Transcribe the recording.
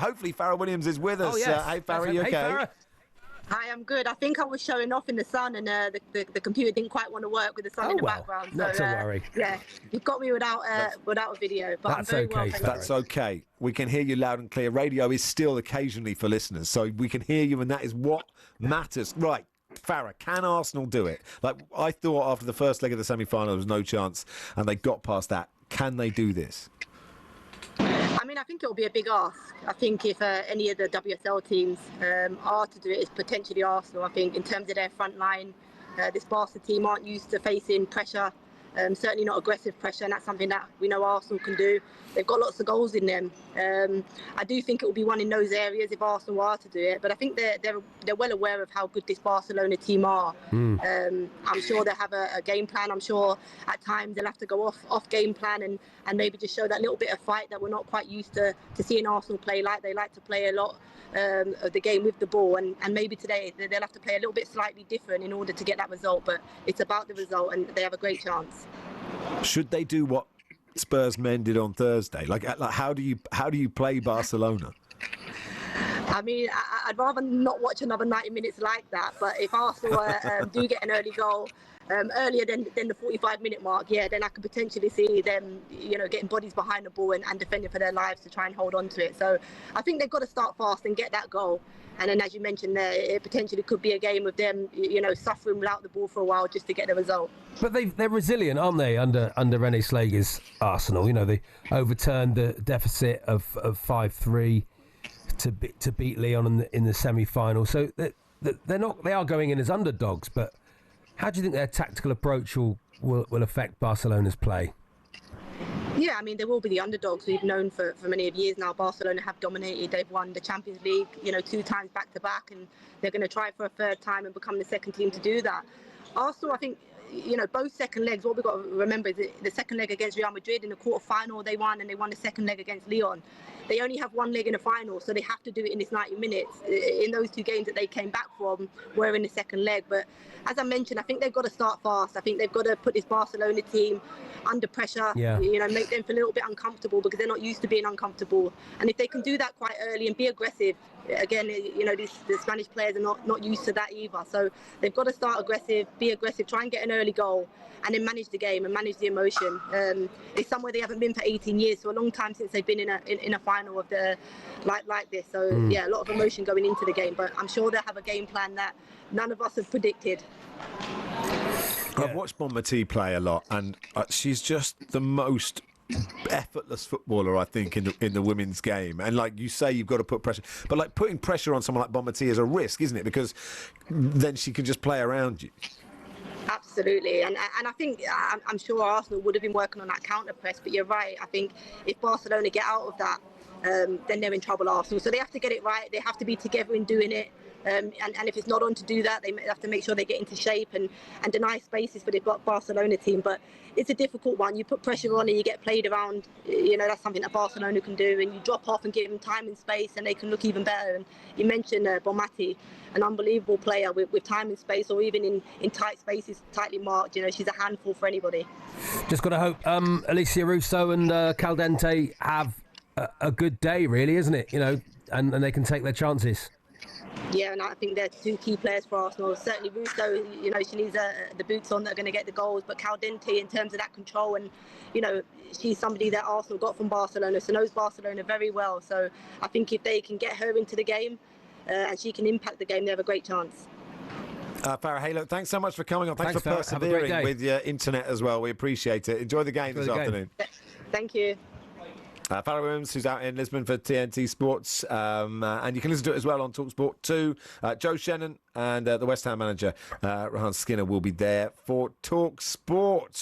hopefully Fara Williams is with us. Oh, yes. Hey, Fara, you okay? Farah. Hi, I'm good. I think I was showing off in the sun, and the computer didn't quite want to work with the sun in the background. Not to worry. Yeah, you've got me without a video, but I'm That's very okay, well. Thank you. That's okay. We can hear you loud and clear. Radio is still occasionally for listeners, so we can hear you, and that is what matters. Right, Farah, can Arsenal do it? Like, I thought after the first leg of the semi-final there was no chance, and they got past that. Can they do this? I mean, I think it will be a big ask. I think if any of the WSL teams are to do it, it's potentially Arsenal. I think in terms of their front line, this Barca team aren't used to facing pressure, certainly not aggressive pressure, and that's something that we know Arsenal can do. They've got lots of goals in them. I do think it will be one in those areas if Arsenal are to do it, but I think they're well aware of how good this Barcelona team are. I'm sure they have a game plan. I'm sure at times they'll have to go off game plan and maybe just show that little bit of fight that we're not quite used to seeing Arsenal play. Like they like to play a lot of the game with the ball, and maybe today they'll have to play a little bit slightly different in order to get that result, but it's about the result and they have a great chance. Should they do what Spurs men did on Thursday? Like how do you play Barcelona? I mean, I'd rather not watch another 90 minutes like that, but if Arsenal do get an early goal earlier than the 45-minute mark, then I could potentially see them, getting bodies behind the ball and defending for their lives to try and hold on to it. So I think they've got to start fast and get that goal. And then, as you mentioned there, it potentially could be a game of them, suffering without the ball for a while just to get the result. But they're resilient, aren't they, under René Slager's Arsenal? They overturned the deficit of 5-3 to beat Lyon in the semi-final. So they are going in as underdogs. But how do you think their tactical approach will affect Barcelona's play? Yeah, I mean, they will be the underdogs. We've known for many of years now. Barcelona have dominated. They've won the Champions League, 2 times back to back, and they're going to try for a third time and become the second team to do that. Arsenal, I think, both second legs, what we've got to remember is the second leg against Real Madrid in the quarter-final they won, and they won the second leg against Lyon. They only have one leg in the final, so they have to do it in this 90 minutes. In those 2 games that they came back from, were in the second leg. But as I mentioned, I think they've got to start fast. I think they've got to put this Barcelona team under pressure, make them feel a little bit uncomfortable because they're not used to being uncomfortable. And if they can do that quite early and be aggressive, again, the Spanish players are not used to that either. So they've got to start aggressive, be aggressive, try and get an early goal, and then manage the game and manage the emotion. It's somewhere they haven't been for 18 years, so a long time since they've been in a final of the like this. So a lot of emotion going into the game, but I'm sure they'll have a game plan that none of us have predicted. I've watched Bonmatí play a lot, and she's just the most effortless footballer, I think, in the women's game. And like you say, you've got to put pressure, but like putting pressure on someone like Bonmatí is a risk, isn't it? Because then she can just play around you. Absolutely, and I think I'm sure Arsenal would have been working on that counter press, but you're right. I think if Barcelona get out of that, then they're in trouble, Arsenal. So they have to get it right. They have to be together in doing it. And if it's not on to do that, they have to make sure they get into shape and deny spaces for the Barcelona team. But it's a difficult one. You put pressure on and you get played around. That's something that Barcelona can do. And you drop off and give them time and space, and they can look even better. And you mentioned Bonmatí, an unbelievable player with time and space, or even in tight spaces, tightly marked. She's a handful for anybody. Just got to hope Alicia Russo and Caldente have a good day, really, isn't it? And they can take their chances. Yeah, and I think they're 2 key players for Arsenal. Certainly Russo, she needs the boots on that are going to get the goals, but Caldente, in terms of that control, and she's somebody that Arsenal got from Barcelona, so knows Barcelona very well. So I think if they can get her into the game and she can impact the game, they have a great chance. Farah, hey, look, thanks so much for coming on. Thanks for persevering with your internet as well. We appreciate it. Enjoy the game this afternoon. Thank you. Fara Williams, who's out in Lisbon for TNT Sports, and you can listen to it as well on talkSPORT 2. Joe Shannon and the West Ham manager, Rahan Skinner, will be there for talkSPORT.